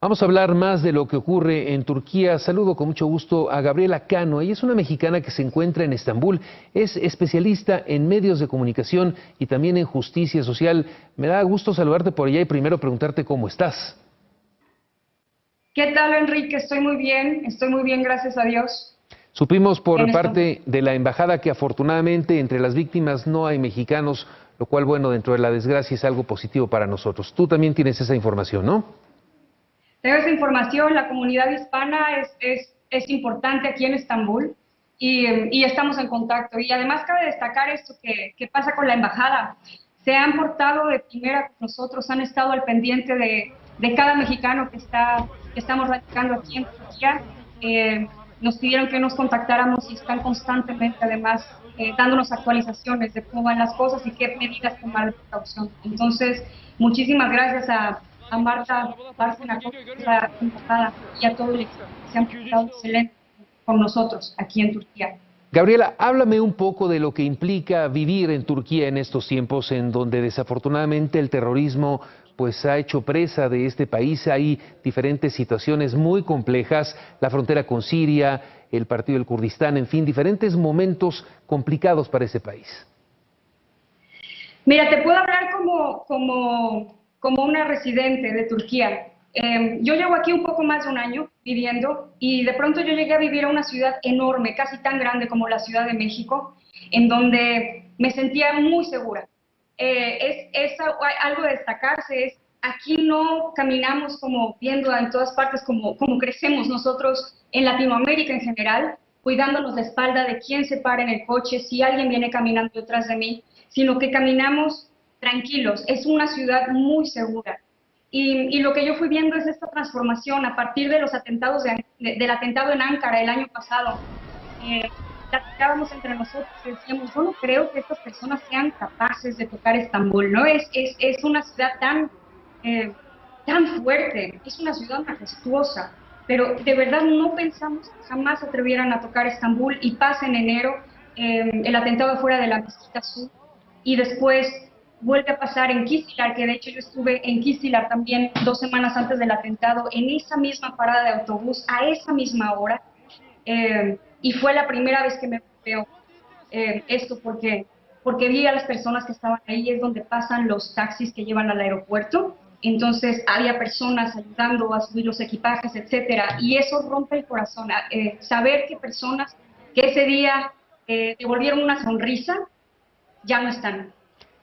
Vamos a hablar más de lo que ocurre en Turquía. Saludo con mucho gusto a Gabriela Cano. Ella es una mexicana que se encuentra en Estambul. Es especialista en medios de comunicación y también en justicia social. Me da gusto saludarte por allá y primero preguntarte cómo estás. ¿Qué tal, Enrique? Estoy muy bien, gracias a Dios. Supimos por En Estambul. parte de la embajada que afortunadamente entre las víctimas no hay mexicanos, lo cual, bueno, dentro de la desgracia es algo positivo para nosotros. Tú también tienes esa información, ¿no? Tengo esa información, la comunidad hispana es importante aquí en Estambul y estamos en contacto. Y además cabe destacar esto que pasa con la embajada. Se han portado de primera con nosotros, han estado al pendiente de cada mexicano que estamos radicando aquí en Turquía. Nos pidieron que nos contactáramos y están constantemente, además, dándonos actualizaciones de cómo van las cosas y qué medidas tomar de precaución. Entonces, muchísimas gracias a Marta Bárcena, la embajada, y a todo el equipo que se han portado excelente con nosotros aquí en Turquía. Gabriela, háblame un poco de lo que implica vivir en Turquía en estos tiempos en donde desafortunadamente el terrorismo pues ha hecho presa de este país. Hay diferentes situaciones muy complejas, la frontera con Siria, el partido del Kurdistán, en fin, diferentes momentos complicados para ese país. Mira, te puedo hablar como una residente de Turquía. Yo llevo aquí un poco más de un año viviendo y de pronto yo llegué a vivir a una ciudad enorme, casi tan grande como la Ciudad de México, en donde me sentía muy segura. Algo de destacarse es, aquí no caminamos como viendo en todas partes como crecemos nosotros en Latinoamérica en general, cuidándonos la espalda de quién se para en el coche, si alguien viene caminando detrás de mí, sino que caminamos tranquilos. Es una ciudad muy segura. Y lo que yo fui viendo es esta transformación a partir de los atentados del atentado en Ankara el año pasado. Platicábamos entre nosotros y decíamos, yo no creo que estas personas sean capaces de tocar Estambul, ¿no? Es una ciudad tan fuerte, es una ciudad majestuosa, pero de verdad no pensamos que jamás se atrevieran a tocar Estambul y pasa en enero el atentado afuera de la Mezquita Sur y después vuelve a pasar en Kizlyar, que de hecho yo estuve en Kizlyar también 2 semanas antes del atentado, en esa misma parada de autobús, a esa misma hora, y fue la primera vez que me veo esto porque vi a las personas que estaban ahí, es donde pasan los taxis que llevan al aeropuerto, entonces había personas ayudando a subir los equipajes, etcétera, y eso rompe el corazón, saber que personas que ese día devolvieron una sonrisa, ya no están.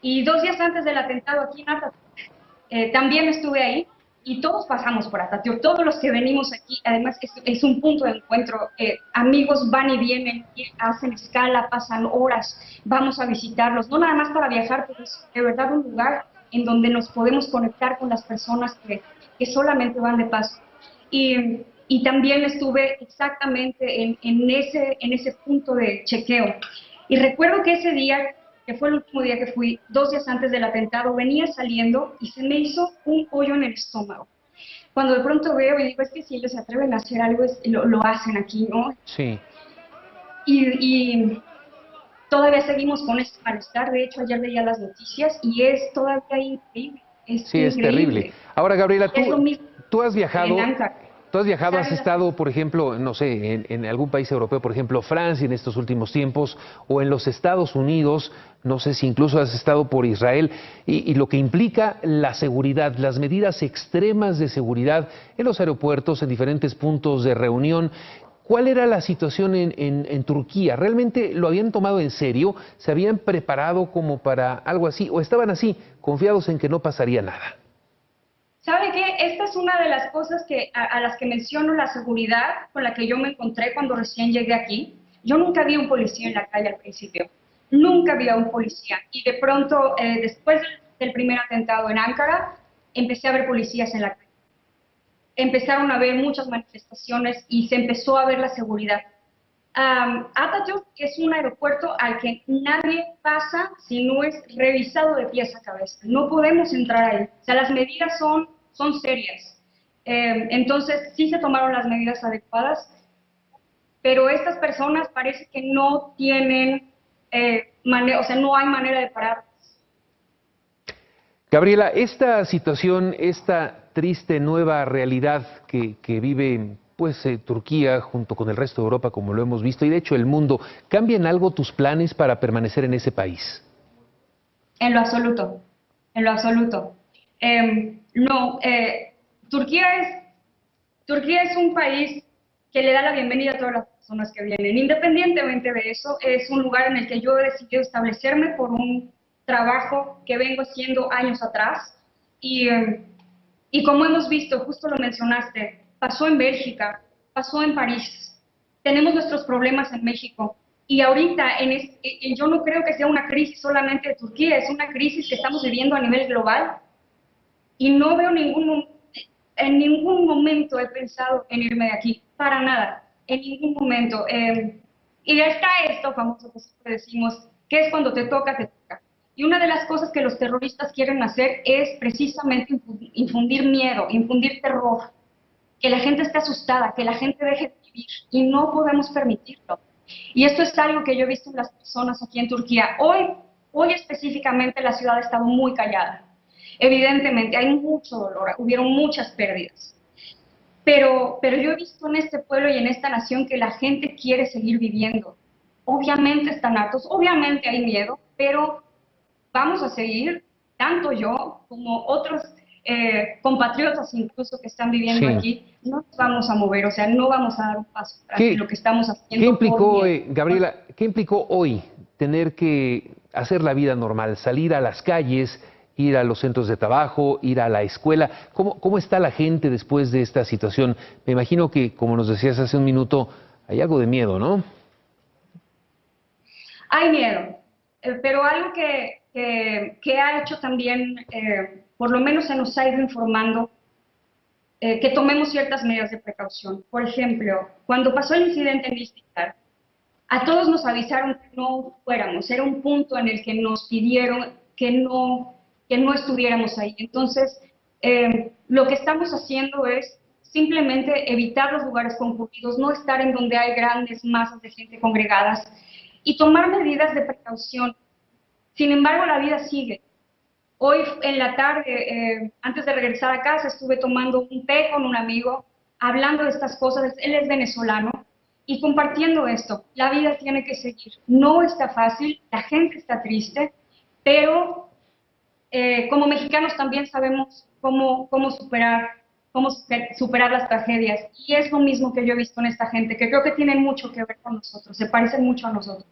Y 2 días antes del atentado aquí en Atatürk, también estuve ahí y todos pasamos por Atatürk, todos los que venimos aquí, además es un punto de encuentro, amigos van y vienen, hacen escala, pasan horas, vamos a visitarlos, no nada más para viajar, pero es de verdad un lugar en donde nos podemos conectar con las personas que solamente van de paso. Y también estuve exactamente en ese punto de chequeo. Y recuerdo que ese día, que fue el último día que fui, 2 días antes del atentado, venía saliendo y se me hizo un hoyo en el estómago. Cuando de pronto veo y digo, es que si ellos se atreven a hacer algo, lo hacen aquí, ¿no? Sí. Y todavía seguimos con este malestar. De hecho, ayer veía las noticias y es todavía increíble. Es Sí, es terrible. increíble. Ahora, Gabriela, Es lo mismo tú has en viajado, Ankara. has estado, por ejemplo, no sé, en algún país europeo, por ejemplo, Francia en estos últimos tiempos, o en los Estados Unidos, no sé si incluso has estado por Israel, y lo que implica la seguridad, las medidas extremas de seguridad en los aeropuertos, en diferentes puntos de reunión. ¿Cuál era la situación en Turquía? ¿Realmente lo habían tomado en serio? ¿Se habían preparado como para algo así? ¿O estaban así, confiados en que no pasaría nada? ¿Sabe qué? Esta es una de las cosas a las que menciono la seguridad con la que yo me encontré cuando recién llegué aquí. Yo nunca vi un policía en la calle al principio. Nunca vi a un policía. Y de pronto, después del primer atentado en Ankara, empecé a ver policías en la calle. Empezaron a haber muchas manifestaciones y se empezó a ver la seguridad. Atatürk es un aeropuerto al que nadie pasa si no es revisado de pies a cabeza. No podemos entrar ahí. O sea, las medidas son serias. Entonces, sí se tomaron las medidas adecuadas, pero estas personas parece que no tienen o sea, no hay manera de parar. Gabriela, esta situación, esta triste nueva realidad que vive pues Turquía junto con el resto de Europa, como lo hemos visto, y de hecho el mundo, ¿cambia en algo tus planes para permanecer en ese país? En lo absoluto, en lo absoluto. No, Turquía es un país que le da la bienvenida a todas las personas que vienen. Independientemente de eso, es un lugar en el que yo he decidido establecerme por un trabajo que vengo haciendo años atrás. Y como hemos visto, justo lo mencionaste, pasó en Bélgica, pasó en París, tenemos nuestros problemas en México. Y ahorita, yo no creo que sea una crisis solamente de Turquía, es una crisis que estamos viviendo a nivel global. Y no veo en ningún momento he pensado en irme de aquí, para nada, en ningún momento. Y ya está esto famoso que siempre decimos, que es cuando te toca, te toca. Y una de las cosas que los terroristas quieren hacer es precisamente infundir miedo, infundir terror, que la gente esté asustada, que la gente deje de vivir, y no podemos permitirlo. Y esto es algo que yo he visto en las personas aquí en Turquía. Hoy específicamente la ciudad ha estado muy callada. Evidentemente hay mucho dolor, hubieron muchas pérdidas. Pero yo he visto en este pueblo y en esta nación que la gente quiere seguir viviendo. Obviamente están hartos, obviamente hay miedo, pero vamos a seguir, tanto yo como otros compatriotas incluso que están viviendo Sí. aquí, no nos vamos a mover, o sea, no vamos a dar un paso atrás de lo que estamos ¿Qué haciendo por implicó, miedo. Gabriela, qué implicó hoy tener que hacer la vida normal, salir a las calles, ir a los centros de trabajo, ir a la escuela? ¿Cómo está la gente después de esta situación? Me imagino que, como nos decías hace un minuto, hay algo de miedo, ¿no? Hay miedo, pero algo que ha hecho también, por lo menos se nos ha ido informando, que tomemos ciertas medidas de precaución. Por ejemplo, cuando pasó el incidente en Distrital, a todos nos avisaron que no fuéramos, era un punto en el que nos pidieron que no estuviéramos ahí. Entonces, lo que estamos haciendo es simplemente evitar los lugares concurridos, no estar en donde hay grandes masas de gente congregadas y tomar medidas de precaución. Sin embargo, la vida sigue. Hoy en la tarde, antes de regresar a casa, estuve tomando un té con un amigo, hablando de estas cosas. Él es venezolano y compartiendo esto. La vida tiene que seguir. No está fácil, la gente está triste, pero como mexicanos también sabemos cómo superar las tragedias. Y es lo mismo que yo he visto en esta gente, que creo que tienen mucho que ver con nosotros, se parecen mucho a nosotros.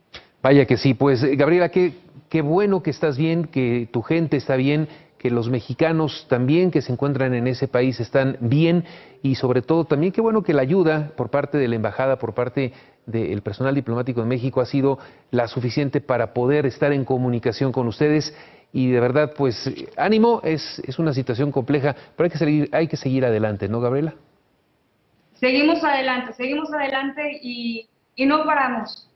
Vaya que sí, pues Gabriela, qué bueno que estás bien, que tu gente está bien, que los mexicanos también que se encuentran en ese país están bien y sobre todo también qué bueno que la ayuda por parte de la embajada, por parte del personal diplomático de México ha sido la suficiente para poder estar en comunicación con ustedes y de verdad pues ánimo, es una situación compleja, pero hay que seguir adelante, ¿no, Gabriela? Seguimos adelante y no paramos.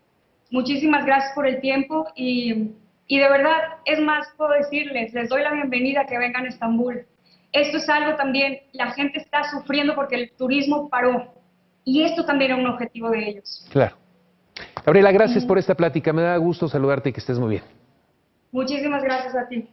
Muchísimas gracias por el tiempo y de verdad, es más, puedo decirles, les doy la bienvenida a que vengan a Estambul. Esto es algo también, la gente está sufriendo porque el turismo paró y esto también era un objetivo de ellos. Claro. Gabriela, gracias por esta plática, me da gusto saludarte y que estés muy bien. Muchísimas gracias a ti.